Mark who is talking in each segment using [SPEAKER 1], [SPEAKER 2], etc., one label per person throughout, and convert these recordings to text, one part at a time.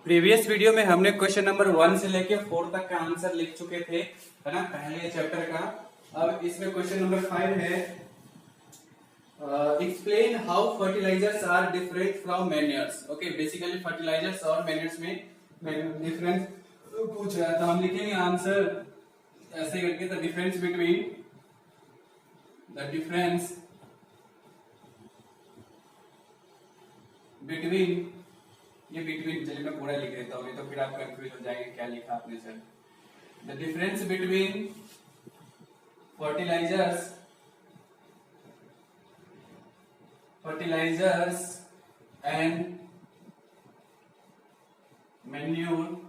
[SPEAKER 1] Previous video में हमने question number 1 से लेके 4 तक का आंसर लिख चुके थे, है ना, पहले चैप्टर का। अब इसमें क्वेश्चन नंबर 5 है, explain how fertilisers are different from manures. Okay, basically fertilisers और मैन्योर्स में डिफरेंस पूछ रहा था। हम लिखेंगे आंसर ऐसे करके, द डिफरेंस बिटवीन ये बिटवीन, चलिए मैं पूरा लिख देता हूँ, नहीं तो फिर आप कंफ्यूज हो जाएंगे क्या लिखा आपने sir. The difference between fertilisers and manure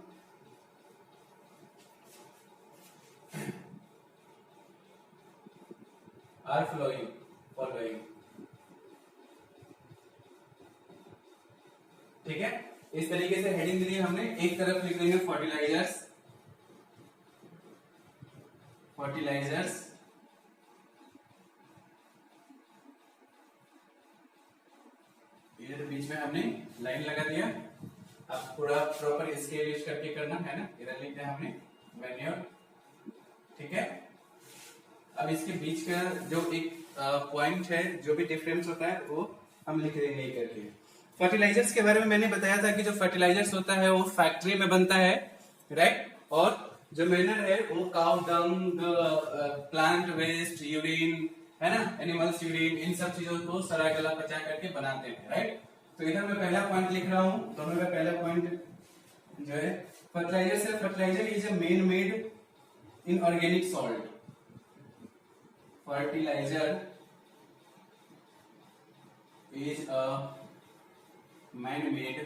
[SPEAKER 1] are following. ठीक है, इस तरीके से हेडिंग दी है हमने। एक तरफ लिख देंगे फर्टिलाइजर्स, इधर बीच में हमने लाइन लगा दिया। अब पूरा प्रॉपर स्केल यूज करके करना है ना। इधर लिख दिया हमने मैन्योर, ठीक है। अब इसके बीच का जो एक पॉइंट है, जो भी डिफरेंस होता है वो हम लिख देंगे ये करके। फर्टिलाइजर्स के बारे में मैंने बताया था कि जो फर्टिलाइजर्स होता है वो फैक्ट्री में बनता है, राइट। और जो मैनर है वो cow dung, plant waste, urine, है ना, एनिमल्स यूरिन, इन सब चीजों को सड़ा गला पचा करके बनाते हैं, राइट। तो इधर मैं पहला पॉइंट लिख रहा हूं। दोनों में पहला पॉइंट जो है fertiliser is a man made inorganic salt. Fertiliser is a man-made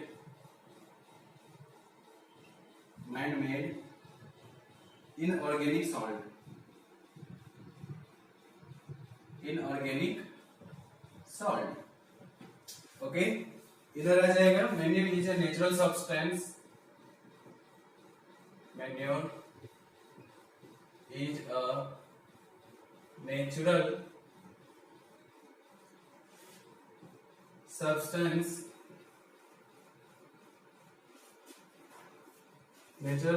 [SPEAKER 1] inorganic salt। Okay, इधर आ जाएगा manure is a natural substance। Manure is a natural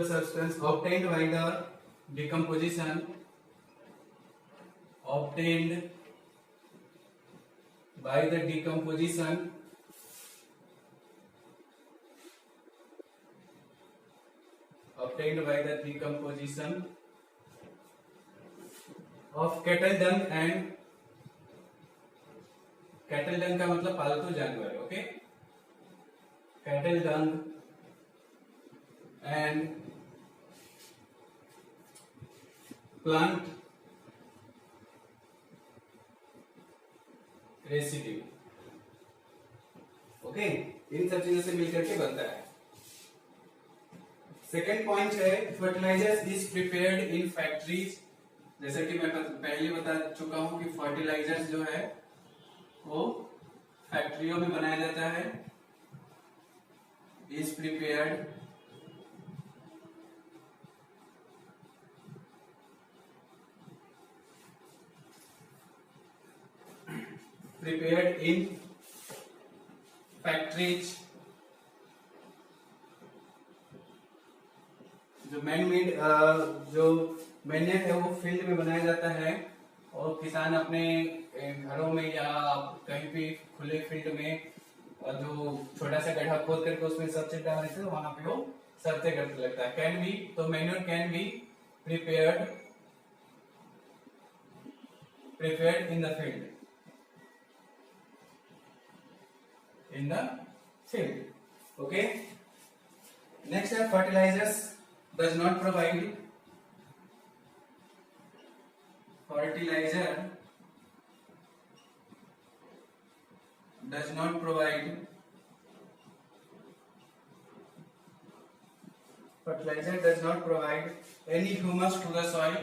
[SPEAKER 1] substance obtained by the decomposition of cattle dung and cattle dung का मतलब पालतू जानवर, okay. Cattle dung and plant residue, okay, इन सब चीजों से मिलकर के बनता है। सेकेंड पॉइंट है fertilisers is prepared in factories. जैसे कि मैं पहले बता चुका हूं कि फर्टिलाइजर्स जो है वो फैक्ट्रियों में बनाया जाता है। Is prepared in factories. जो मैनमेड जो मैन्योर है वो फील्ड में बनाया जाता है, और किसान अपने घरों में या कहीं भी खुले फील्ड में जो छोटा सा गड्ढा खोद करके उसमें सब्सिडी डाल देते हैं, वहां पे वो सबसे करने लगता है। कैन बी, तो manure can be prepared in the field, okay. Next है fertilisers does not provide any humus to the soil,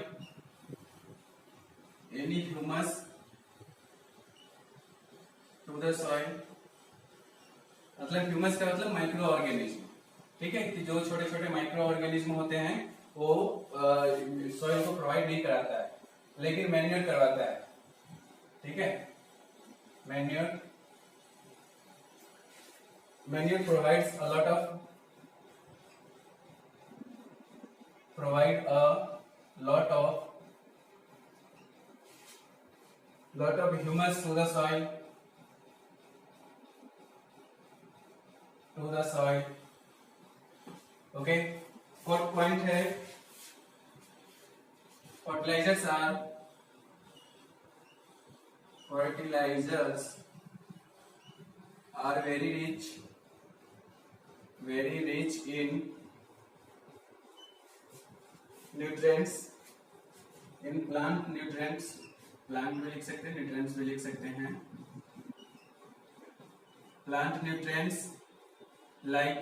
[SPEAKER 1] मतलब ह्यूमस का मतलब माइक्रो ऑर्गेनिज्म, ठीक है, कि जो छोटे छोटे माइक्रो ऑर्गेनिज्म होते हैं वो सॉइल को प्रोवाइड नहीं कराता है, लेकिन मैन्योर करवाता है, ठीक है। Manure provides a lot of provide a lot of humus to the soil, okay. Fourth point है fertilizers are very rich in nutrients, in plant nutrients, plant भी लिख सकते हैं, nutrients भी लिख सकते हैं, plant nutrients like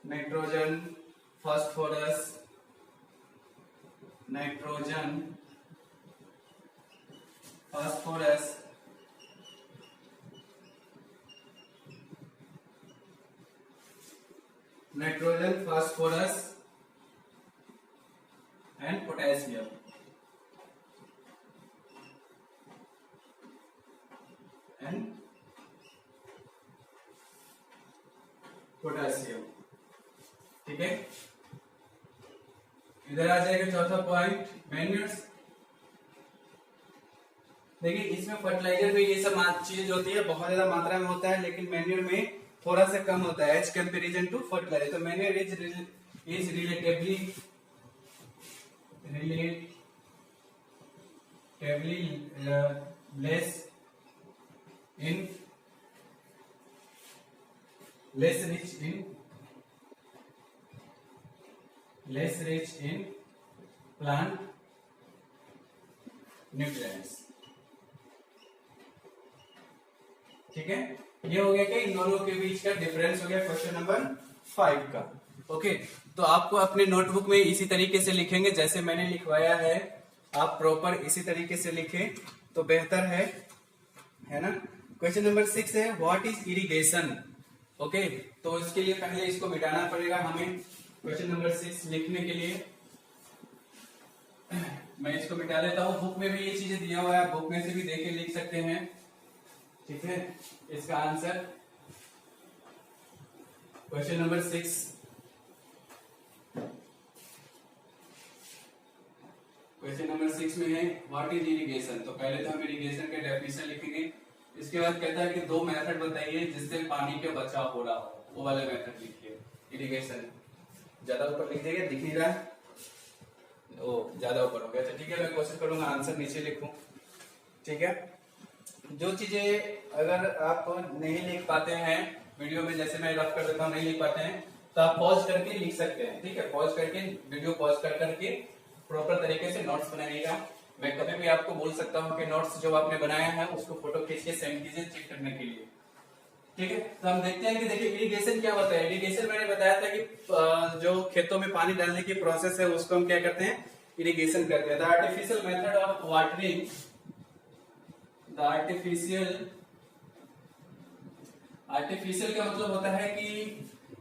[SPEAKER 1] nitrogen, phosphorus, nitrogen, phosphorus, and potassium. ठीक है, इधर आ जाएगा चौथा पॉइंट मैन्यूर्स। देखिए इसमें फर्टिलाइजर में ये सब चीज होती है, बहुत ज्यादा मात्रा में होता है, लेकिन मैन्यूर में थोड़ा सा कम होता है एज कंपेरिजन टू फर्टिलाइजर। तो manure is relatively less rich in plant nutrients। ठीक है, ये हो गया कि इन दोनों के बीच का डिफरेंस हो गया क्वेश्चन नंबर 5 का। ओके, तो आपको अपने नोटबुक में इसी तरीके से लिखेंगे जैसे मैंने लिखवाया है, आप प्रॉपर इसी तरीके से लिखें तो बेहतर है ना। क्वेश्चन नंबर 6 है व्हाट इज इरिगेशन। ओके, तो इसके लिए पहले इसको मिटाना पड़ेगा हमें। क्वेश्चन नंबर 6 लिखने के लिए मैं इसको मिटा देता हूँ। बुक में भी ये चीजें दिया हुआ है, बुक में से भी देख के लिख सकते हैं। ठीक है, इसका answer question number 6, question number 6 में है व्हाट इज इरिगेशन। तो पहले तो हम इरिगेशन का डेफिनेशन लिखेंगे, इसके बाद कहता है कि 2 मेथड बताइए जिससे पानी के बचाव हो रहा हो, वो वाले मेथड लिखिए। इरिगेशन ज्यादा ऊपर लिख देगा, दिख नहीं रहा है, ओ ज्यादा ऊपर हो गया। तो ठीक है, मैं कोशिश करूंगा आंसर नीचे लिखूं। ठीक है, जो चीजें अगर आप नहीं लिख पाते हैं वीडियो में, जैसे मैं रफ कर देता हूँ, नहीं लिख पाते हैं तो आप पॉज करके लिख सकते हैं। ठीक है, पॉज करके वीडियो पॉज करके प्रॉपर तरीके से नोट्स बनाइएगा। मैं कभी भी आपको बोल सकता हूँ कि नोट्स जो आपने बनाया है उसको फोटो खींच के सेंड कीजिए चेक करने के लिए। ठीक है, तो हम देखते हैं कि देखिए इरिगेशन क्या होता है। इरिगेशन मैंने बताया था कि जो खेतों में पानी डालने की प्रोसेस है उसको हम क्या करते हैं, इरिगेशन करते हैं। The artificial method of watering, the artificial का मतलब होता है कि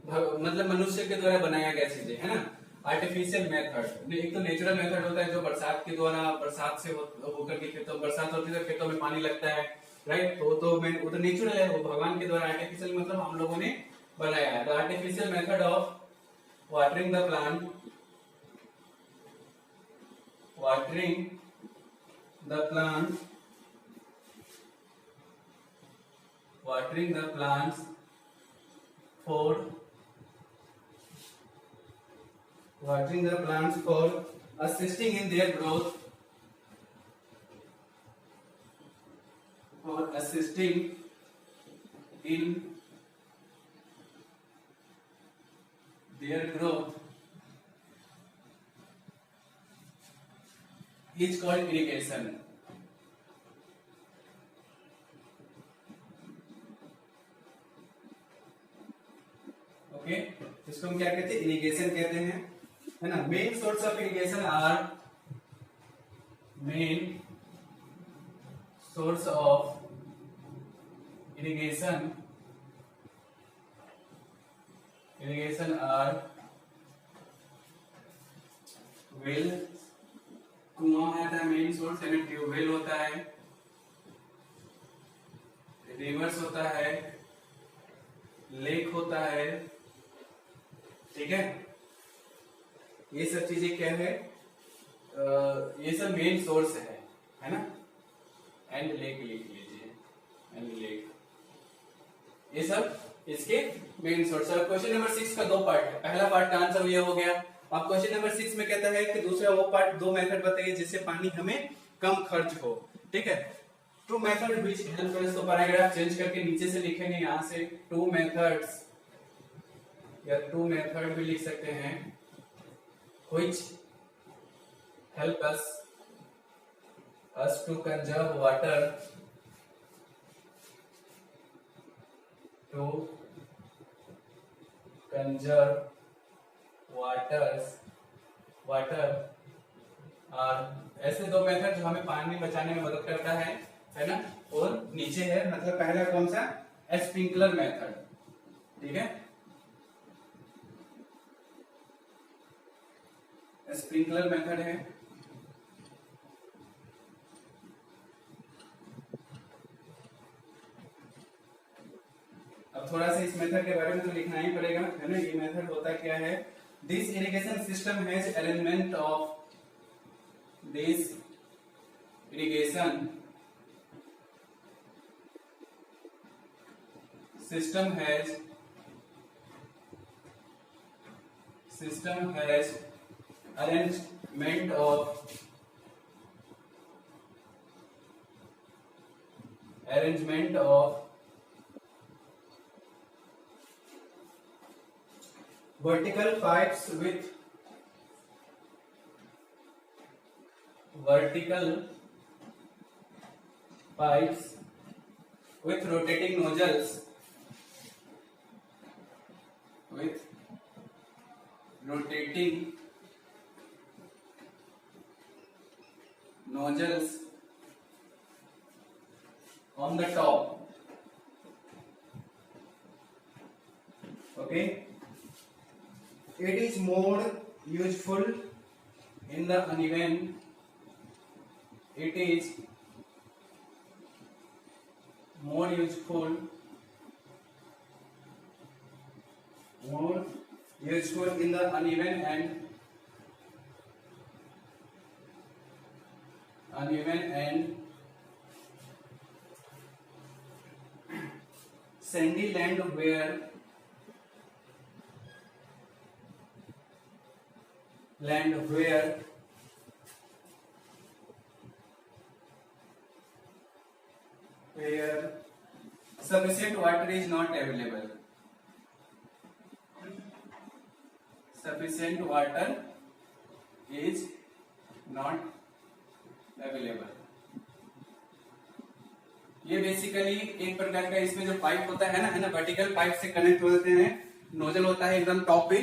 [SPEAKER 1] मतलब मनुष्य के द्वारा बनाया गया चीजें, है ना। आर्टिफिशियल मेथड, एक तो नेचुरल मेथड होता है जो बरसात के द्वारा, बरसात से होकर के खेतों, बरसात होती है तो खेतों में पानी लगता है, राइट। तो वो तो नेचुरल है, वो भगवान के द्वारा। आर्टिफिशियल मतलब हम लोगों ने बनाया है। The artificial method of watering the plant, watering the plants for assisting in their growth, is called irrigation। Okay, इसको हम क्या कहते हैं, इरिगेशन कहते हैं, है ना। Main source of irrigation are well, कुआं होता है मेन सोर्स, यानी ट्यूबवेल होता है, रिवर्स होता है, लेक होता है। ठीक है, ये सब चीजें क्या है, ये सब मेन सोर्स है ना। एंड लेक लिख लीजिए, एंड लेक, ये सब इसके मेन सोर्स है। क्वेश्चन नंबर 6 का 2 पार्ट है, पहला पार्ट का आंसर ये हो गया। अब क्वेश्चन नंबर 6 में कहता है कि दूसरा वो पार्ट, 2 मेथड बताइए जिससे पानी हमें कम खर्च हो। ठीक है, 2 मेथड व्हिच हेल्प अस, तो पैराग्राफ चेंज करके नीचे से लिखेंगे यहां से 2 मेथड्स, या 2 मेथड भी लिख सकते हैं, which help us to conserve water, to conserve water और ऐसे 2 मेथड जो हमें पानी बचाने में मदद करता है ना। और नीचे है, मतलब पहला कौन सा, स्प्रिंकलर मेथड। ठीक है, स्प्रिंकलर मेथड है। अब थोड़ा सा इस मेथड के बारे में तो लिखना ही पड़ेगा, है ना। ये मेथड होता क्या है, this irrigation system has arrangement of, this irrigation system has arrangement of vertical pipes with rotating nozzles, on the top. Okay, it is more useful in the uneven, in the uneven and sandy land where sufficient water is not available. Sufficient water is not available. ये basically एक प्रकार का, इसमें जो pipe होता है ना, vertical pipe से कनेक्ट होते हैं, नोजल होता है एकदम टॉप पे,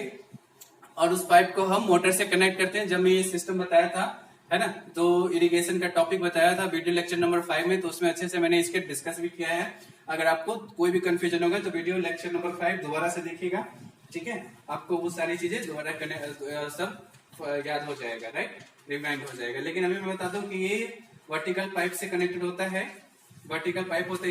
[SPEAKER 1] और उस पाइप को हम मोटर से कनेक्ट करते हैं। जब मैं ये सिस्टम बताया था, है ना, तो इरिगेशन का टॉपिक बताया था वीडियो लेक्चर नंबर 5 में, तो उसमें अच्छे से मैंने इसके डिस्कस भी किया है। अगर आपको कोई भी कंफ्यूजन होगा तो वीडियो लेक्चर नंबर 5 दोबारा से देखिएगा। ठीक है, आपको वो सारी चीजें दोबारा सब याद हो जाएगा, राइट, रिमाइंड हो जाएगा। लेकिन अभी मैं बता दूं कि ये वर्टिकल पाइप से कनेक्टेड होता है। वर्टिकल पाइप होता है,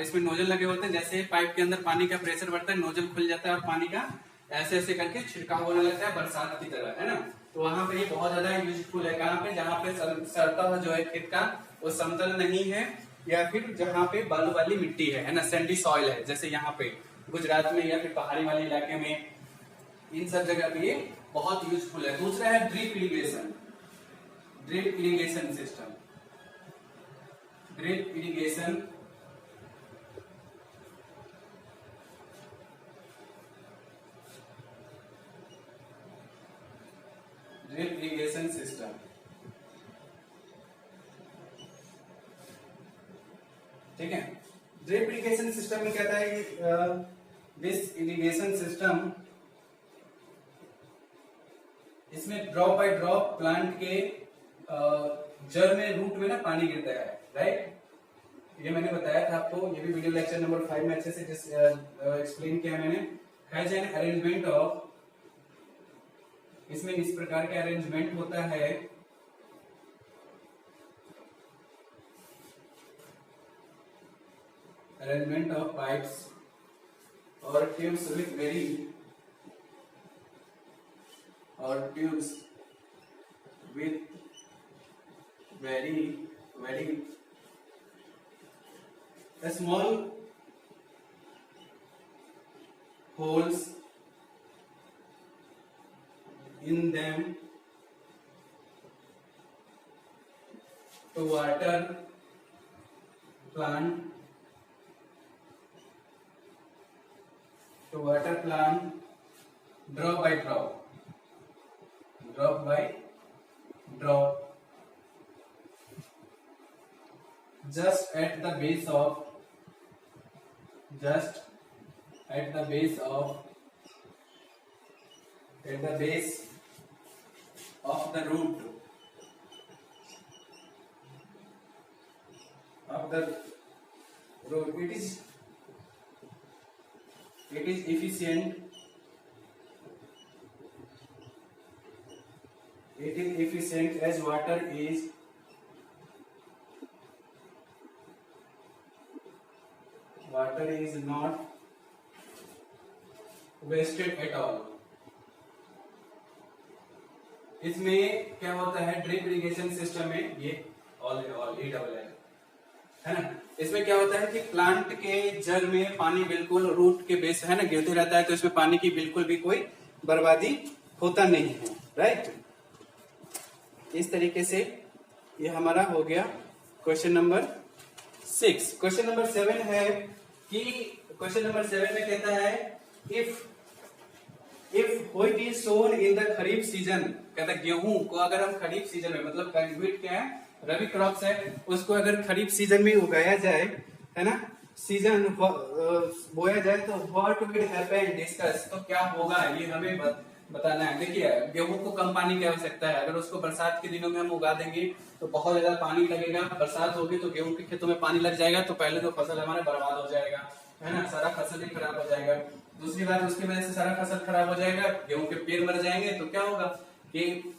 [SPEAKER 1] इसमें नोजल लगे होते हैं। जैसे पाइप के अंदर पानी का प्रेशर बढ़ता है, नोजल खुल जाता है और पानी का ऐसे ऐसे करके छिड़काव होने लगता है बरसात की तरह, है ना। तो वहां पे ये बहुत ज्यादा यूजफुल है। कहाँ पे, जहाँ पे सतह जो है खेत का वो समतल नहीं है, या फिर जहाँ पे बालू वाली मिट्टी है ना, सैंडी सॉइल है, जैसे यहाँ पे गुजरात में या फिर पहाड़ी वाले इलाके में, इन सब जगह पे ये बहुत यूजफुल है। दूसरा है drip irrigation system. Drip irrigation system, ठीक है। ड्रिप इरिगेशन सिस्टम में कहता है कि दिस इरिगेशन सिस्टम, इसमें ड्रॉप बाय ड्रॉप प्लांट के जड़ में, रूट में ना पानी गिरता है, राइट। ये मैंने बताया था आपको, ये भी वीडियो लेक्चर नंबर 5 में अच्छे से एक्सप्लेन किया मैंने। हैज एन अरेंजमेंट ऑफ, इसमें इस प्रकार का अरेंजमेंट होता है, अरेंजमेंट ऑफ पाइप्स और tubes with very or tubes with very small holes in them to water plant drop by drop just at the base of the root of the root. It is efficient. It is efficient as water is not wasted at all. इसमें क्या होता है, drip irrigation system में ये all E double है ना, इसमें क्या होता है कि प्लांट के जड़ में पानी बिल्कुल रूट के बेस है ना गिरते रहता है, तो इसमें पानी की बिल्कुल भी कोई बर्बादी होता नहीं है, राइट। इस तरीके से ये हमारा हो गया क्वेश्चन नंबर 6। क्वेश्चन नंबर 7 है कि क्वेश्चन नंबर 7 में कहता है if what is sown in the kharif season, कहता है गेहूं को अगर हम खरीफ सीजन में, मतलब व्हीट क्या है, रबी क्रॉप्स है, उसको अगर खरीफ सीजन में उगाया जाए, है ना, सीजन बोया जाए, तो व्हाट विल हैपन, डिस्कस, तो क्या होगा ये हमें बताना है। देखिए गेहूं को कम पानी की आवश्यकता है, अगर उसको बरसात के दिनों में हम उगा देंगे तो बहुत ज्यादा पानी लगेगा, बरसात होगी तो गेहूं के खेतों में पानी लग जाएगा, तो पहले तो फसल हमारा बर्बाद हो जाएगा, है ना, सारा फसल ही खराब हो जाएगा। दूसरी बात, उसकी वजह से सारा फसल खराब हो जाएगा, गेहूं के पेड़ मर जाएंगे, तो क्या होगा कि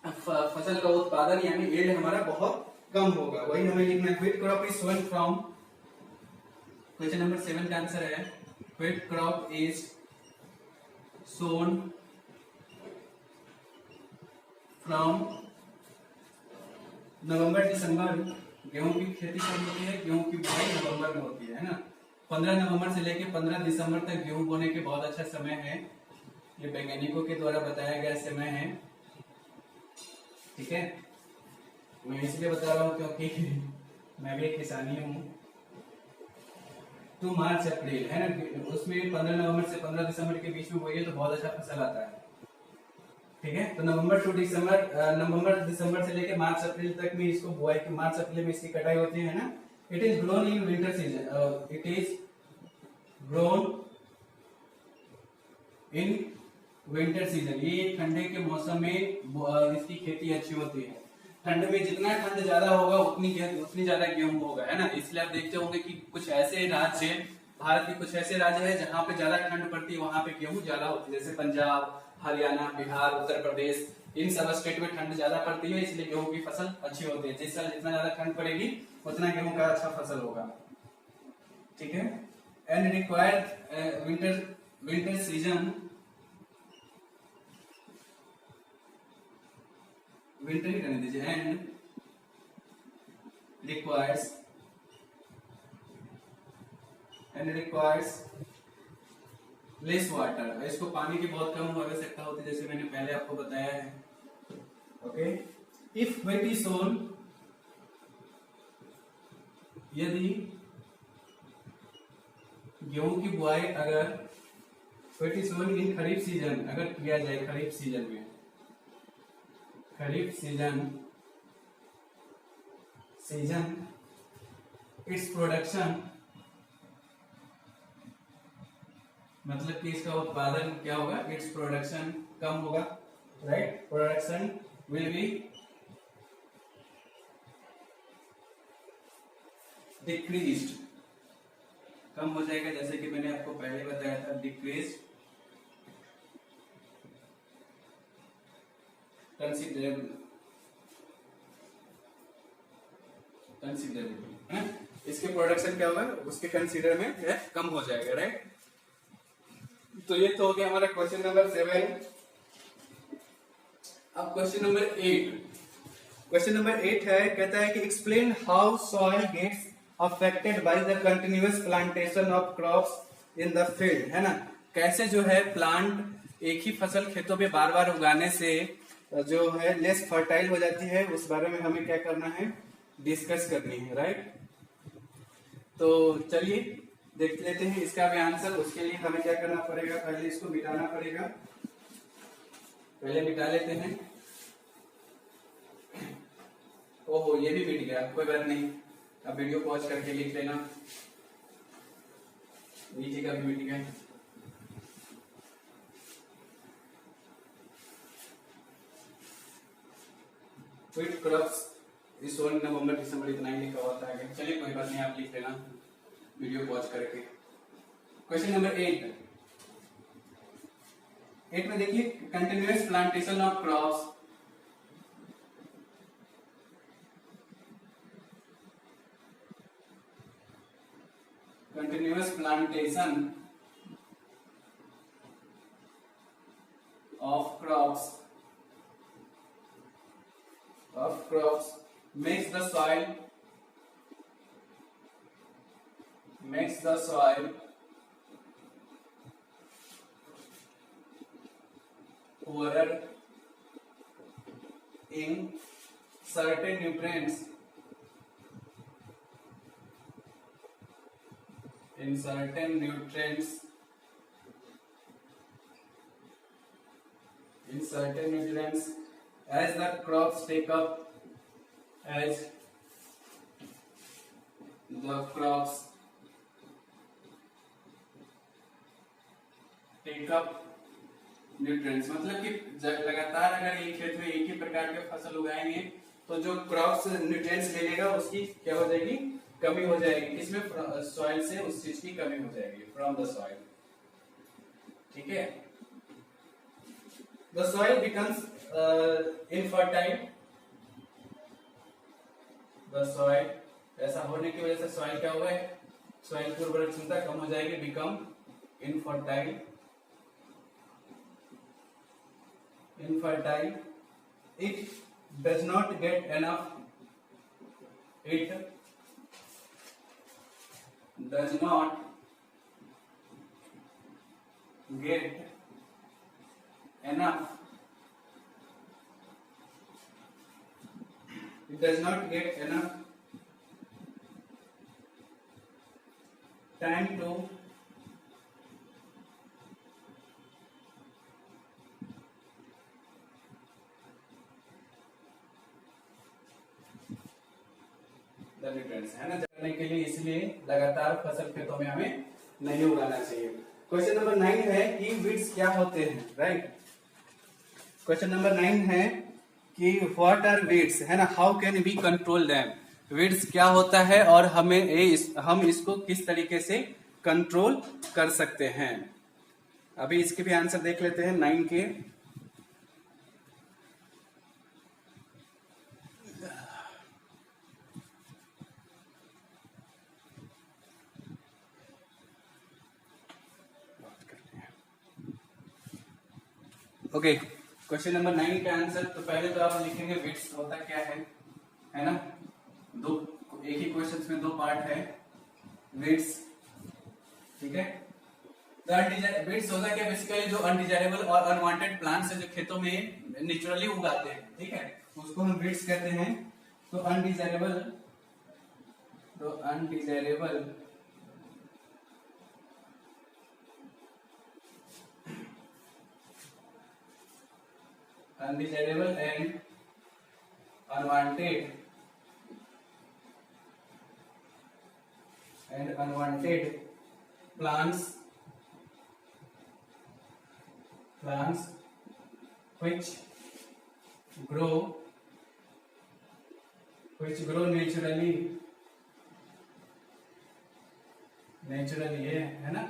[SPEAKER 1] फसल का उत्पादन यानी यील्ड हमारा बहुत कम होगा। वही हमें लिखना है, wheat crop is sown from, question number 7 का आंसर है wheat crop is sown from November December. गेहूं की खेती कब होती है, गेहूं की बुआई नवंबर में होती है ना, 15 नवंबर से लेकर 15 दिसंबर तक गेहूं बोने के बहुत अच्छा समय है, ये वैज्ञानिकों के द्वारा बताया गया समय है, ठीक है। मैं इसलिए बता रहा हूँ क्योंकि मैं भी एक किसानी हूँ। तो मार्च अप्रैल है ना, उसमें 15 नवंबर से 15 दिसंबर के बीच में बोइए तो बहुत अच्छा फसल आता है, ठीक है। तो नवंबर दिसंबर से लेकर मार्च अप्रैल तक में इसको बुआई, मार्च अप्रैल में इसकी कटाई होती है ना। It is grown in winter season, it is grown in winter season, ये ठंडे के मौसम में इसकी खेती अच्छी होती है। ठंड में जितना ठंड ज्यादा होगा उतनी ज्यादा गेहूं होगा, है ना। इसलिए आप देखते होंगे कि कुछ ऐसे राज्य, भारत के कुछ ऐसे राज्य है जहाँ पे ज्यादा ठंड पड़ती है, वहां पे गेहूं ज्यादा होती है, जैसे पंजाब, हरियाणा, बिहार, उत्तर प्रदेश, इन सब स्टेट में ठंड ज्यादा पड़ती है, इसलिए गेहूं की फसल अच्छी होती है। जिस साल जितना ज्यादा ठंड पड़ेगी उतना गेहूं का अच्छा फसल होगा, ठीक है। And required winter season, winter ही रहने दीजिए, एंड रिक्वायर्स लेस वाटर, इसको पानी की बहुत कम आवश्यकता होती है, जैसे मैंने पहले आपको बताया है, okay. If wheat is sown, यदि गेहूं की बुआई अगर wheat is sown in kharif season, अगर किया जाए खरीफ सीजन में, खरीफ सीजन इट्स प्रोडक्शन, मतलब कि इसका उत्पादन क्या होगा, इट्स प्रोडक्शन कम होगा, right. Production will be decreased, कम हो जाएगा, जैसे कि मैंने आपको पहले बताया था, डिक्रीज कंसिडरेबल, इसके प्रोडक्शन क्या होगा, उसके कंसीडर में कम हो जाएगा, राइट। तो ये तो हो गया हमारा क्वेश्चन नंबर 7। अब क्वेश्चन नंबर 8।
[SPEAKER 2] क्वेश्चन नंबर 8 है, कहता है कि explain how soil gets affected by the continuous plantation of crops in the field, है ना।
[SPEAKER 1] कैसे जो है प्लांट एक ही फसल खेतों पे बार बार उगाने से
[SPEAKER 2] जो है लेस फर्टाइल हो जाती है, उस बारे में हमें क्या करना है, डिस्कस करनी है, राइट। तो चलिए देख लेते हैं इसका भी आंसर। उसके लिए हमें क्या करना पड़ेगा, पहले इसको मिटाना पड़ेगा।
[SPEAKER 1] पहले मिटा लेते हैं। ओहो, ये भी मिट गया, कोई बात नहीं। अब वीडियो पॉज करके लिख लेना। नीचे का भी मिट गया। व्हिच क्रॉप्स इज सोन इन नवंबर दिसंबर, इतना ही लिखा हुआ था आगे। चलिए कोई बात नहीं, आप लिख लेना वीडियो पॉज करके। क्वेश्चन नंबर 8 में देखिए, continuous plantation of crops, continuous plantation of crops makes the soil poorer in certain nutrients, as the crops take up nutrients. मतलब कि लगातार अगर एक खेत में एक ही प्रकार के फसल उगाएंगे तो जो क्रॉप्स न्यूट्रिएंट्स ले लेगा उसकी क्या हो जाएगी, कमी हो जाएगी। किसमें, सॉइल से उस चीज की कमी हो जाएगी, फ्रॉम द सॉइल। ठीक है, the soil becomes infertile. The soil, ऐसा होने की वजह से सॉइल क्या हुआ है, सॉइल की उर्वरक क्षमता कम हो जाएगी, become infertile. It does not get enough time to nutrients, है ना, करने के लिए, इसलिए लगातार फसल खेतों में हमें नहीं उगाना चाहिए। क्वेश्चन नंबर 9 है कि वीड्स क्या होते हैं, राइट। क्वेश्चन नंबर 9 है कि व्हाट आर वीड्स, है ना, how can we control them. Weeds क्या होता है और हम इसको किस तरीके से कंट्रोल कर सकते हैं। अभी इसके भी आंसर देख लेते हैं 9 के। ओके, क्वेश्चन नंबर 9 का आंसर। तो पहले तो आप लिखेंगे वीड्स होता क्या है ना। एक ही क्वेश्चन में 2 पार्ट है, वीड्स, ठीक है। वीड्स होता क्या, बेसिकली जो अनडिजायरेबल और अनवांटेड प्लांट्स है जो खेतों में नेचुरली उगाते हैं, ठीक है, उसको हम वीड्स कहते हैं। तो undesirable and unwanted plants which grow naturally है ना,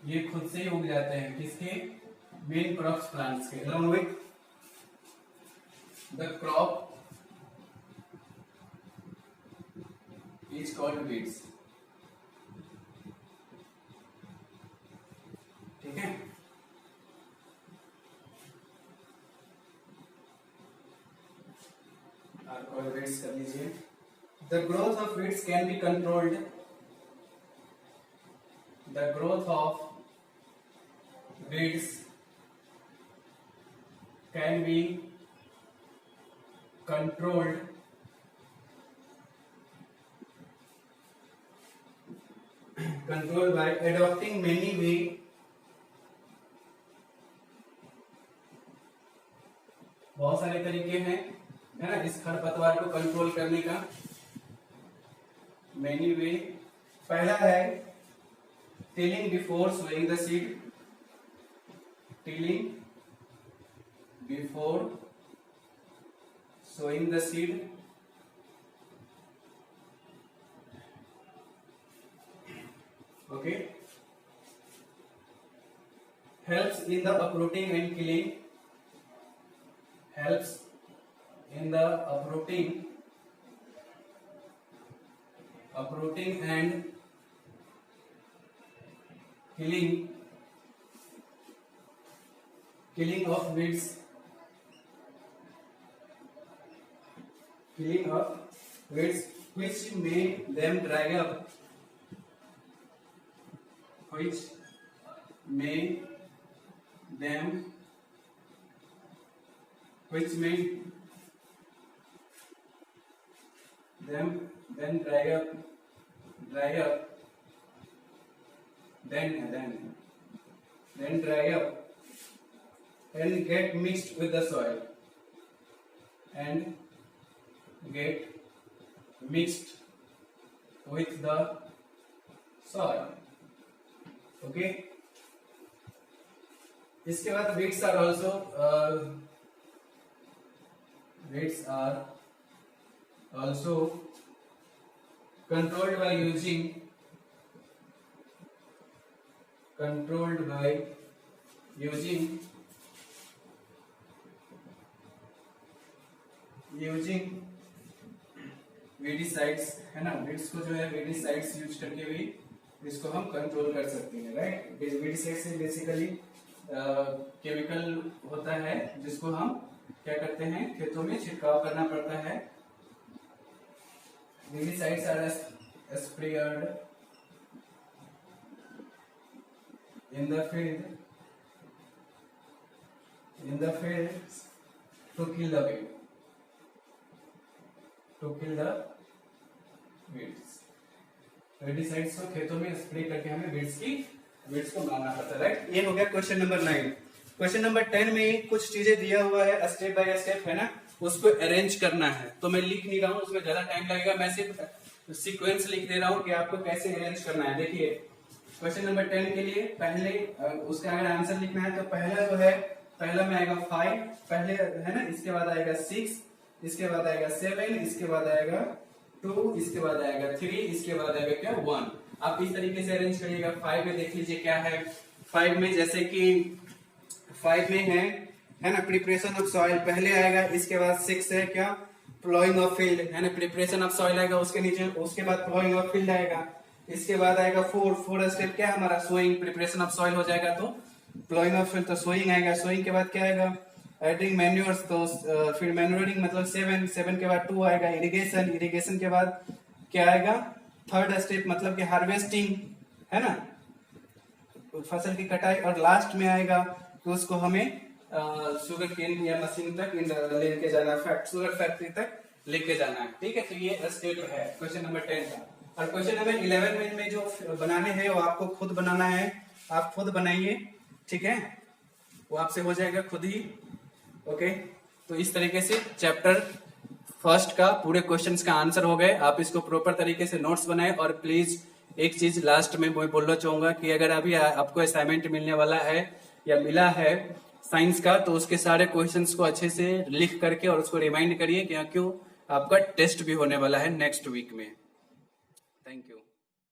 [SPEAKER 1] ये खुद से ही उग जाते हैं, किसके, मेन क्रॉप्स प्लांट्स के। along with the crop is called weeds, ठीक है।
[SPEAKER 2] The growth of weeds can be controlled. The growth of weeds can be controlled by adopting many ways. बहुत सारे तरीके हैं, है ना, इस खरपतवार को कंट्रोल करने का। Many way. पहला है tilling before sowing the seed. Tilling before sowing the seed. Okay. Helps in the uprooting and killing. Helps in the uprooting and killing of weeds. Killing of weeds which make them dry up. Which make them then dry up then dry up and get mixed with the soil okay. इसके बाद weeds are also controlled by using weedicides, है ना। weeds को जो है weedicides use करके भी इसको हम कंट्रोल कर सकते हैं, राइट। weedicides से बेसिकली केमिकल होता है जिसको हम क्या करते हैं, खेतों में छिड़काव करना पड़ता है। weedicides are sprayed in the field to kill the weeds। weedicides को खेतों में स्प्रे करके हमें weeds को मारना पड़ता है, राइट। ये हो गया क्वेश्चन नंबर 9। क्वेश्चन नंबर 10 में कुछ चीजें दिया हुआ है, स्टेप बाय स्टेप, है ना, उसको अरेंज करना है। तो मैं लिख नहीं रहा हूँ, उसमें ज्यादा टाइम लगेगा, मैं सिर्फ सीक्वेंस लिख दे रहा हूँ कि आपको कैसे अरेंज करना है। देखिए क्वेश्चन नंबर 10 के लिए पहले उसका अगर आंसर लिखना है तो पहला जो है, पहला में आएगा 5 पहले, है ना, इसके बाद आएगा 6, इसके बाद आएगा 7, इसके बाद आएगा 2, इसके बाद आएगा 3, इसके बाद आएगा क्या 1। आप इस तरीके से अरेंज करिएगा। 5 में देख लीजिए क्या है। 5 में जैसे कि 5 में है ना, प्रिपरेशन ऑफ सॉइल पहले आएगा, इसके बाद 6 है क्या, प्लॉइंग ऑफ फील्ड, है ना, प्रिपरेशन ऑफ सॉइल आएगा, उसके नीचे उसके बाद प्लॉइंग ऑफ फील्ड आएगा, इसके बाद आएगा 4 स्टेप क्या हमारा, सोइंग, प्रिपरेशन ऑफ सॉइल हो जाएगा तो प्लॉइंग ऑफ फील्ड, तो सोइंग आएगा, सोइंग के बाद क्या आएगा, एडिंग मैन्योर्स, तो फिर मैन्योरिंग मतलब 7 के बाद 2 आएगा, इरिगेशन के बाद क्या आएगा, 3rd स्टेप मतलब कि हार्वेस्टिंग, है ना, फसल की कटाई, और लास्ट में आएगा कि उसको हमें शुगर केन या मशीन तक लेके जाना है, शुगर फैक्ट्री तक लेके जाना है, ठीक है। तो ये स्टेप है क्वेश्चन नंबर 10 का। और क्वेश्चन नंबर 11 में जो बनाने हैं वो आपको खुद बनाना है, आप खुद बनाइए, ठीक है, वो आपसे हो जाएगा खुद ही, ओके। तो इस तरीके से चैप्टर फर्स्ट का पूरे क्वेश्चंस का आंसर हो गए। आप इसको प्रॉपर तरीके से नोट्स बनाएं। और प्लीज एक चीज लास्ट में मैं बोलना चाहूंगा कि अगर अभी आपको असाइनमेंट मिलने वाला है या मिला है साइंस का, तो उसके सारे क्वेश्चंस को अच्छे से लिख करके और उसको रिमाइंड करिए, क्यों आपका टेस्ट भी होने वाला है नेक्स्ट वीक में। Thank you.